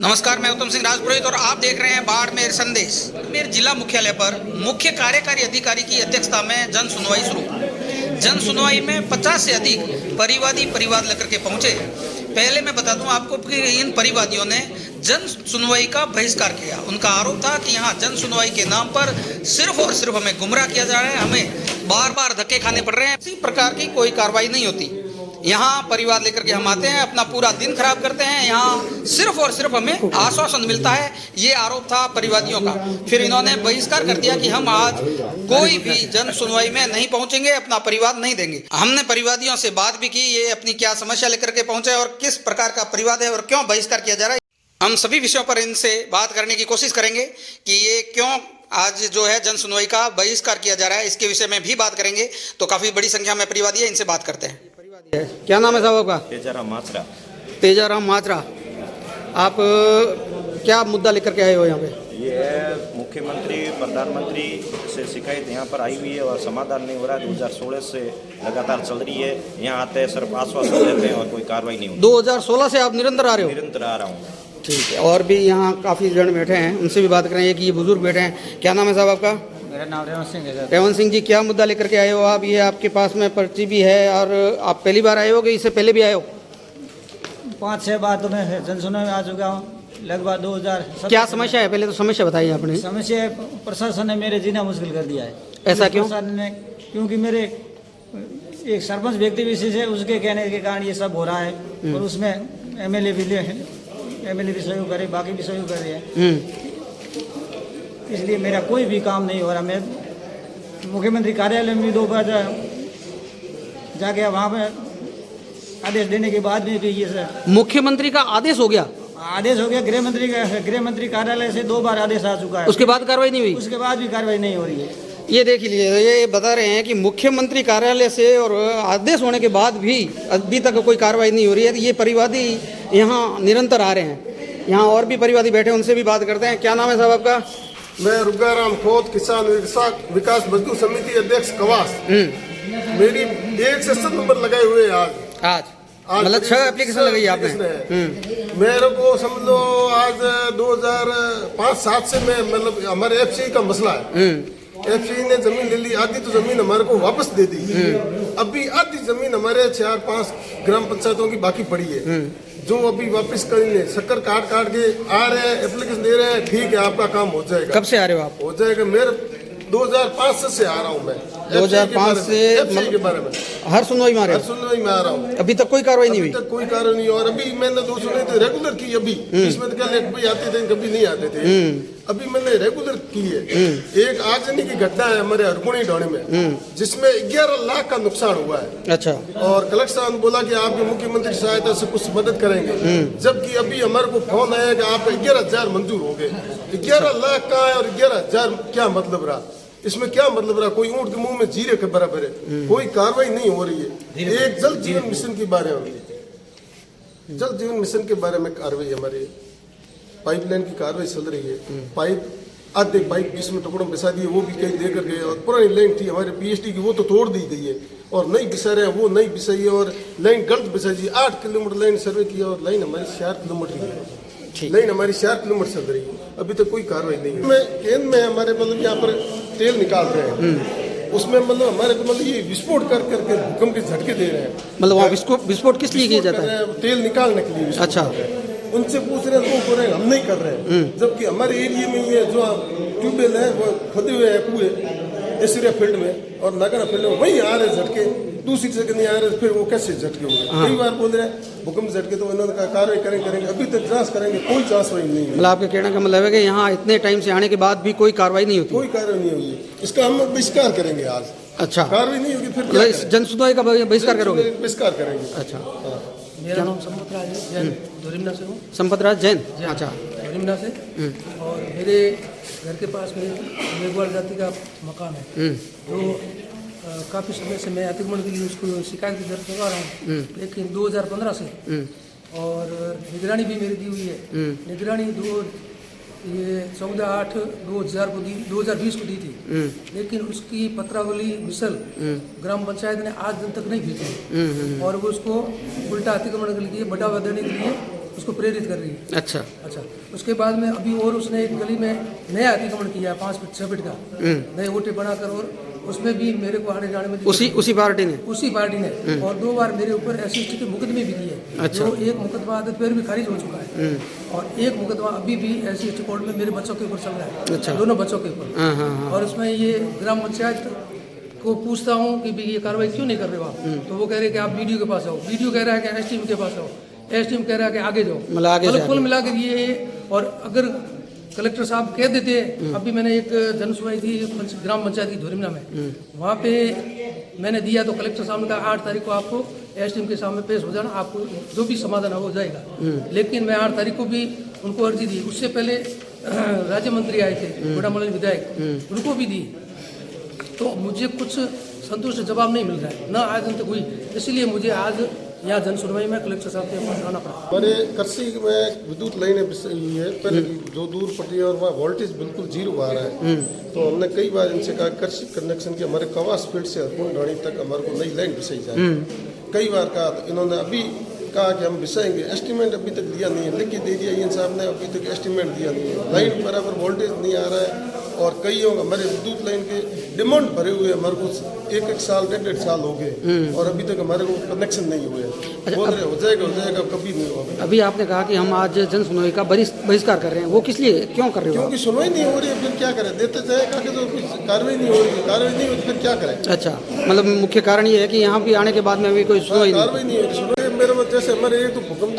नमस्कार, मैं उत्तम सिंह राजपुरोहित और आप देख रहे हैं बाड़मेर संदेश। बाड़मेर जिला मुख्यालय पर मुख्य कार्यकारी अधिकारी की अध्यक्षता में जन सुनवाई शुरू। जन सुनवाई में 50 से अधिक परिवादी परिवाद लेकर के पहुंचे। पहले मैं बता दूं आपको कि इन परिवादियों ने जन सुनवाई का बहिष्कार किया। उनका आरोप था कि यहाँ जन सुनवाई के नाम पर सिर्फ और सिर्फ हमें गुमराह किया जा रहा है, हमें बार बार धक्के खाने पड़ रहे हैं। किसी प्रकार की कोई कार्रवाई नहीं होती। यहाँ परिवार लेकर के हम आते हैं, अपना पूरा दिन खराब करते हैं। यहाँ सिर्फ और सिर्फ हमें आश्वासन मिलता है, ये आरोप था परिवादियों का। फिर इन्होंने बहिष्कार कर दिया कि हम आज कोई भी जन सुनवाई में नहीं पहुंचेंगे, अपना परिवाद नहीं देंगे। हमने परिवादियों से बात भी की, ये अपनी क्या समस्या लेकर के पहुंचे और किस प्रकार का परिवाद है और क्यों बहिष्कार किया जा रहा है। हम सभी विषयों पर इनसे बात करने की कोशिश करेंगे कि ये क्यों आज जो है जन सुनवाई का बहिष्कार किया जा रहा है, इसके विषय में भी बात करेंगे। तो काफी बड़ी संख्या में परिवादी है, इनसे बात करते हैं। क्या नाम है साहब आपका? तेजाराम माचरा। तेजाराम माचरा, आप क्या मुद्दा लेकर के आए हो यहाँ पे? ये मुख्यमंत्री प्रधानमंत्री से शिकायत यहाँ पर आई हुई है और समाधान नहीं हो रहा है। 2016 से लगातार चल रही है। यहाँ आते हैं सिर्फ आश्वासन देते हैं और कोई कार्रवाई नहीं होती। 2016 से आप निरंतर आ रहे हो? निरंतर आ रहा हूँ। ठीक है, और भी यहाँ काफ़ी जन बैठे हैं, उनसे भी बात करेंगे कि ये बुजुर्ग बैठे हैं। क्या नाम है साहब आपका? मेरा नाम रेवंत सिंह है। रेवंत सिंह जी, क्या मुद्दा लेकर के आए हो आप? ये आपके पास में पर्ची भी है और आप पहली बार आए हो कि इससे पहले भी आए हो? 5-6 बार तो मैं जन सुनवाई में आ चुका हूँ। लगभग 2000। क्या समस्या है? पहले तो समस्या बताइए आपने। समस्या प्रशासन ने मेरे जीना मुश्किल कर दिया है। ऐसा क्यों? प्रशासन ने, क्योंकि मेरे एक सरपंच व्यक्ति विशेष है, उसके कहने के कारण ये सब हो रहा है। और उसमें एमएलए भी सहयोग करे, बाकी भी सहयोग कर रहे हैं। इसलिए मेरा कोई भी काम नहीं हो रहा। मैं मुख्यमंत्री कार्यालय में भी 2 बार जाके वहाँ पे आदेश देने के बाद भी ये सर। मुख्यमंत्री का आदेश हो गया? आदेश हो गया। गृह मंत्री कार्यालय से 2 बार आदेश आ चुका है। उसके बाद कार्रवाई नहीं हुई? उसके बाद भी कार्रवाई नहीं हो रही है। ये देख लीजिए, ये बता रहे हैं कि मुख्यमंत्री कार्यालय से और आदेश होने के बाद भी अभी तक कोई कार्रवाई नहीं हो रही है। ये परिवादी यहाँ निरंतर आ रहे हैं। यहाँ और भी परिवादी बैठे, उनसे भी बात करते हैं। क्या नाम है साहब आपका? मैं रुगाराम खोत किसान विकास मजदूर समिति अध्यक्ष कवास। मेरी 1 से 7 नंबर लगाए हुए आज मतलब 6 एप्लीकेशन लगाई आपने। मेरे को समझ लो आज 2005-7 से मैं मतलब हमारे एफसी का मसला है। एफसी ने जमीन ले ली, आधी तो जमीन हमारे को वापस दे दी। अभी आधी जमीन हमारे 4-5 ग्राम पंचायतों की बाकी पड़ी है, जो अभी वापस करेंगे। शक्कर काट के आ रहे हैं, एप्लीकेशन दे रहे हैं। ठीक है, आपका काम हो जाएगा। कब से आ रहे हो आप? हो जाएगा। मेरे 2005 से आ रहा हूँ मैं। 2005 से के बारे में हर सुनवाई में आ रहे हो? हर सुनवाई में आ रहा हूँ। अभी तक कोई कार्रवाई नहीं हुई? अभी तक कोई कार्रवाई नहीं। और अभी मैंने 2 सुनवाई तो रेगुलर की। अभी इसमें तो क्या कभी आते थे कभी नहीं आते थे। अभी मैंने रेगुलर की है। एक आगजनी की घटना है हमारे हरकुणी ढाणी में, जिसमें 11 लाख का नुकसान हुआ है। अच्छा। और कलेक्टर साहब ने बोला कि आपके मुख्यमंत्री सहायता से कुछ मदद करेंगे, जबकि अभी हमारे को फोन आया कि आप 11,000 मंजूर हो गए। 11 लाख का है और 11,000 क्या मतलब रहा? इसमें क्या मतलब रहा? कोई ऊंट के मुंह में जीरे के बराबर है। कोई कार्रवाई नहीं हो रही है। एक जल जीवन मिशन के बारे में, जल जीवन मिशन के बारे में कार्रवाई हमारी, पाइपलाइन की कार्रवाई चल रही है। आधे पाइप जिसमें टुकड़ों में बिछा दिए वो भी कहीं देकर गए। और पुरानी लाइन थी हमारे पीएचडी की, वो तो तोड़ दी गई है और नई बिछा रहे हैं, वो नई बिछाई है। और लाइन गलत बिछाई है। 8 किलोमीटर लाइन सर्वे किया और लाइन हमारी 4 किलोमीटर की है। लाइन हमारी 4 किलोमीटर चल रही है, अभी तक कोई कार्रवाई नहीं है। केंद्र में हमारे मतलब यहाँ पर तेल निकाल रहे हैं, उसमें मतलब हमारे को मतलब ये विस्फोट करके भूकंप के झटके दे रहे हैं। मतलब वहाँ विस्फोट किस लिए किया जाता है? तेल निकालने के लिए। अच्छा। उनसे पूछ रहे हैं, वो बोल रहे हैं हम नहीं कर रहे हैं। जबकि हमारे एरिया में ये जो ट्यूबवेल है वो खोदे हुए हैं कुएं एसरिया फील्ड में और नागरा फील्ड में, वहीं आ रहे झटके। दूसरी जगह नहीं आ रहे, फिर वो कैसे झटके हुए? कई बार बोल रहे हैं भूकंप झटके, तो इन्होंने कहा कार्रवाई करेंगे। अभी तक जांच करेंगे, कोई जांच वही नहीं है। मतलब आपके कहने का मतलब है कि यहाँ इतने टाइम से आने के बाद भी कोई कार्रवाई नहीं होती? कोई कार्रवाई नहीं होगी। इसका हम बहिष्कार करेंगे आज। अच्छा। कार्रवाई नहीं होगी फिर जन सुनवाई का बहिष्कार करोगे? बहिष्कार करेंगे। अच्छा। मेरा नाम संपत राज है, जैन धोरिमना से हूँ। संपत राज जैन? अच्छा। धोरिमना से। और मेरे घर के पास में मेघवाड़ जाति का मकान है, जो काफ़ी समय से मैं अतिक्रमण के लिए उसको शिकायत भी दर्ज करवा रहा हूँ, लेकिन 2015 से। और निगरानी भी मेरी दी हुई है। निगरानी 14/8/2020 को दी थी, लेकिन उसकी पत्रावली मिसल ग्राम पंचायत ने आज दिन तक नहीं भेजी। और वो उसको उल्टा अतिक्रमण के लिए बढ़ावा देने के लिए उसको प्रेरित कर रही है। अच्छा। अच्छा, उसके बाद में अभी और उसने एक गली में नया अतिक्रमण किया 5 फीट 6 फीट का, नए ओटे बनाकर, और उसमें भी मेरे को आने जाने में उसी पार्टी ने और 2 बार मेरे ऊपर SC के मुकदमे भी दिए। अच्छा। जो एक मुकदमा आदत पर भी खारिज हो चुका है और एक मुकदमा अभी भी SC कोर्ट में मेरे बच्चों के ऊपर चल रहा है। अच्छा। दोनों बच्चों के ऊपर। और उसमें ये ग्राम पंचायत को पूछता हूँ कि भाई ये कार्रवाई क्यों नहीं कर रहे हो आप, तो वो कह रहे हैं कि आप BDO के पास आओ, BDO कह रहा है कि SDM के पास आओ, SDM कह रहा है कि आगे जाओ, मतलब कुल मिलाकर ये। और अगर कलेक्टर साहब कह देते, अभी मैंने एक जन सुनवाई थी ग्राम पंचायत की धोरीमना में, वहाँ पे मैंने दिया तो कलेक्टर साहब ने कहा 8 तारीख को आपको SDM के सामने पेश हो जाना, आपको जो भी समाधान हो जाएगा। लेकिन मैं 8 तारीख को भी उनको अर्जी दी, उससे पहले राज्य मंत्री आए थे, बड़ामलई विधायक, उनको भी दी, तो मुझे कुछ संतुष्ट जवाब नहीं मिल रहा है, ना आज तक हुई। इसलिए मुझे आज यहाँ जन सुनवाई में कलेक्टर साहब के पास आना पड़ा। हमारे कृषि में विद्युत लाइनें बिछी हुई है, पहले जो दूर पड़ी है और वहाँ वोल्टेज बिल्कुल 0 आ रहा है। तो हमने कई बार इनसे कहा कृषि कनेक्शन के हमारे कवास फील्ड से हरकुंड ढाणी तक हमारे को नई लाइन बिछाई जाए। कई बार कहा, तो इन्होंने अभी कहा कि हम बिछाएंगे, एस्टीमेट अभी तक दिया नहीं है, लिख के दे दिया इन साहब ने, अभी तक एस्टीमेट दिया नहीं है, लाइन बराबर वोल्टेज नहीं आ रहा है। और कई हमारे विद्युत लाइन के डिमांड भरे हुए हमारे को 1-1 साल 1.5 साल हो गए और अभी तक हमारे को कनेक्शन नहीं हुए। बोल रहे हो जाएगा, कभी नहीं होगा। अभी आपने कहा कि हम आज जन सुनवाई का बहिष्कार कर रहे हैं, वो किस लिए, क्यों कर रहे हो? क्योंकि सुनवाई नहीं हो रही है, फिर क्या करें, देते जाएगा कि तो कुछ कार्रवाई नहीं हो रही, फिर क्या करें। अच्छा, मतलब मुख्य कारण ये है कि यहाँ भी आने के बाद में अभी कोई सुनवाई कार्रवाई नहीं हो रही। सुनवाई मेरे में जैसे हमारे एक तो भूकंप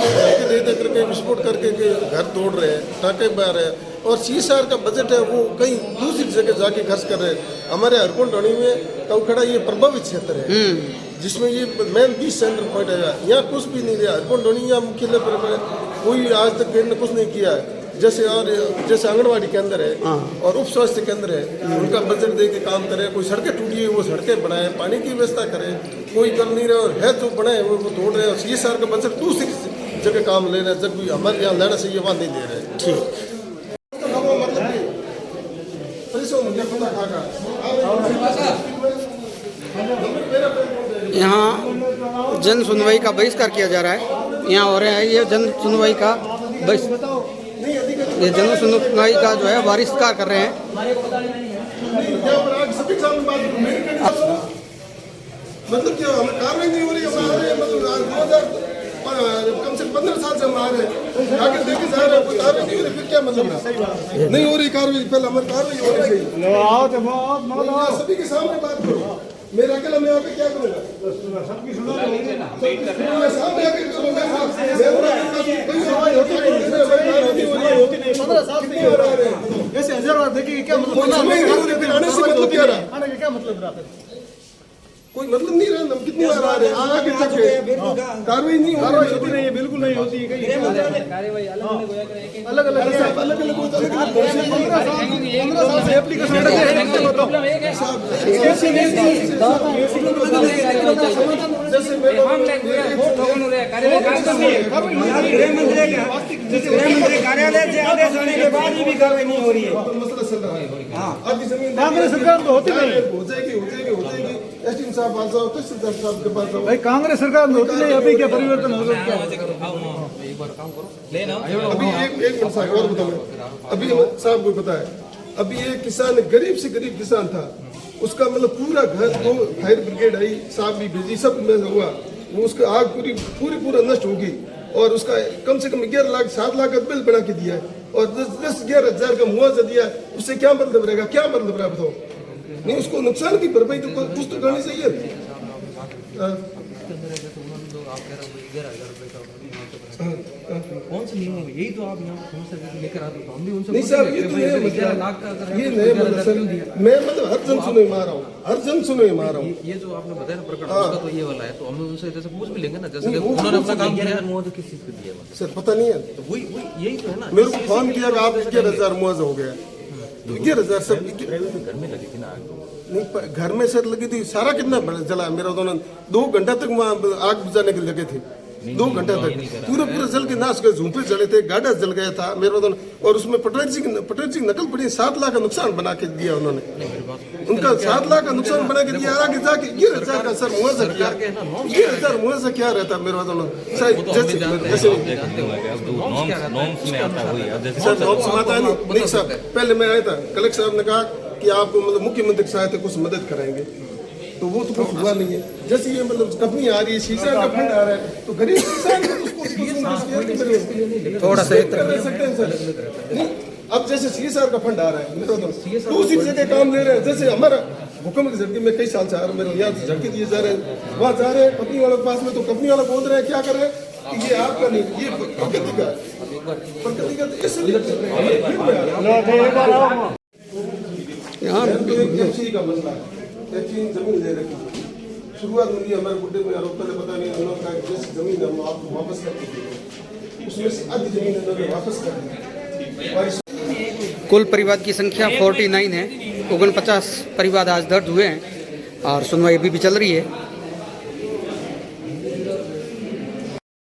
दे करके विस्फोट करके घर तोड़ रहे हैं, टाके मार रहे हैं, और CSR का बजट है वो कहीं दूसरी जगह जाके खर्च कर रहे हैं। हमारे हरकुंड ढाणी में कवखड़ा ये प्रभावित क्षेत्र है, जिसमें ये मेन 20 सेंटर पॉइंट है, यहाँ कुछ भी नहीं रहा। हरकुंड ढाणी यहाँ मुख्यालय पर कोई आज तक केंद्र ने कुछ नहीं किया है। जैसे आंगनवाड़ी केंद्र है और उप स्वास्थ्य केंद्र है, उनका बजट दे के काम करे, कोई सड़कें टूटी है वो सड़कें बनाए, पानी की व्यवस्था करे, कोई कर नहीं रहा, और है जो बनाए वो तोड़ रहे हैं। और CSR का बजट दूसरी जगह काम ले रहे हैं, जब भी हमारे यहाँ लेना चाहिए वहाँ नहीं दे रहे हैं। ठीक, यहाँ जन सुनवाई का बहिष्कार किया जा रहा है। यहाँ हो रहा है ये जन सुनवाई का ये जन सुनवाई का जो है बहिष्कार कर रहे हैं। मतलब क्या हमें कार्रवाई नहीं हो रही है, मतलब कम से कम 15 साल से हम आ रहे हैं, आगे देखे जा रहे हैं, कोई कार्रवाई नहीं हो रही, फिर क्या मतलब नहीं हो रही कार्रवाई। पहले हमारी कार्रवाई होनी चाहिए, सभी के सामने बात करो। मेरा अकेला मैं यहाँ पे क्या करूँगा, सबकी सामने आके करूँगा। ऐसे हजारों देखिए क्या मतलब, आने से मतलब क्या रहा, क्या मतलब रहा, कोई मतलब नहीं रहा। हम कितनी बार आ रहे हैं, आगे तक कार्रवाई नहीं होती है, बिल्कुल नहीं होती है। कार्रवाई अलग कार्यालय से आदेश आने के बाद भी कार्रवाई नहीं हो रही है। मसला चल रहा है। आपकी जमीन कांग्रेस सरकार तो होती नहीं, हो जाएगी। एसडीएम साहब पास जाओ, तहसीलदार साहब के पास जाओ। भाई कांग्रेस सरकार होती नहीं, अभी क्या परिवर्तन हो गया? अभी एक मिनट साहब और बताओ, अभी साहब को पता है, अभी एक किसान गरीब से गरीब किसान था, उसका मतलब पूरा घर को फायर ब्रिगेड आई, साहब भी भेजी, सब में हुआ, वो उसका आग पूरा नष्ट हो गई। और उसका कम से कम 11 लाख 7 लाख का बिल बना के दिया है और 10-11 हज़ार का मुआवजा दिया है। उससे क्या मतलब रहेगा, क्या मतलब रहा बताओ? नहीं, उसको नुकसान की भरपाई तो कुछ तो करनी चाहिए। कौन से नियम है, यही तो आप यहाँ लेकर आते हो, हम भी उनसे नहीं सर, ये तो नया मतलब, ये नया मतलब सर, मैं मतलब हर जन सुने मार रहा हूँ, हर जन सुने मार रहा हूँ। ये जो आपने बताया ना प्रकरण, उसका तो ये वाला है, तो हम उनसे जैसे पूछ भी लेंगे ना, जैसे उन्होंने अपना काम किया, मुआवजा किस चीज पे दिया सर पता नहीं है, तो वही यही तो है ना। मेरे को फोन किया आप 11,000 मुआवजा हो गया, तो 11,000 सर घर में लगी थी ना आग, नहीं घर में सर लगी थी, सारा कितना जला मेरा, दोनों 2 घंटा तक वहाँ आग बुझाने के लगे थे, 2 घंटा तक पूरा जल के नाश गए, झूंपे जले थे, गाड़ा जल गया था मेरा दोनों। और उसमें पटेल सिंह नकल पड़ी, 7 लाख का नुकसान बना के दिया उन्होंने। उनका 7 लाख का नुकसान बना के दिया, आगे जाके 11,000 का सर मुआवजा किया। 11,000 मुआवजा क्या रहता मेरे तो जैसे सर नॉर्म्स में आता है नहीं साहब। पहले मैं आया था, कलेक्टर साहब ने कहा कि आपको मतलब मुख्यमंत्री की सहायता कुछ मदद कराएंगे, तो वो तो कुछ हुआ नहीं है। जैसे ये मतलब कंपनी आ रही है, सीसा का फंड आ रहा है, तो गरीब किसान को थोड़ा सा कर सकते हैं सर। नहीं, अब जैसे सीएसआर का फंड आ रहा है तो उसी जगह काम ले रहे हैं। जैसे हमारा भूकंप की झटके में कई साल से आ रहा है, मेरे यहाँ से झटके दिए जा रहे हैं, वहाँ जा रहे हैं कंपनी वालों के पास में, तो कंपनी वाला बोल रहे हैं क्या कर रहे हैं कि ये आपका नहीं, ये प्रकृति का है। प्रकृति का तो इसलिए यहाँ एफसी का मसला है, एफसी जमीन ले रखी शुरुआत में भी हमारे बुढ़े में आरोप पहले पता नहीं उन्होंने कहा कि जैसी जमीन हम आपको वापस कर देंगे, उसमें से आधी जमीन उन्होंने वापस कर दी। कुल परिवार की संख्या 49 है। 49 परिवार आज दर्ज हुए हैं और सुनवाई अभी भी चल रही है।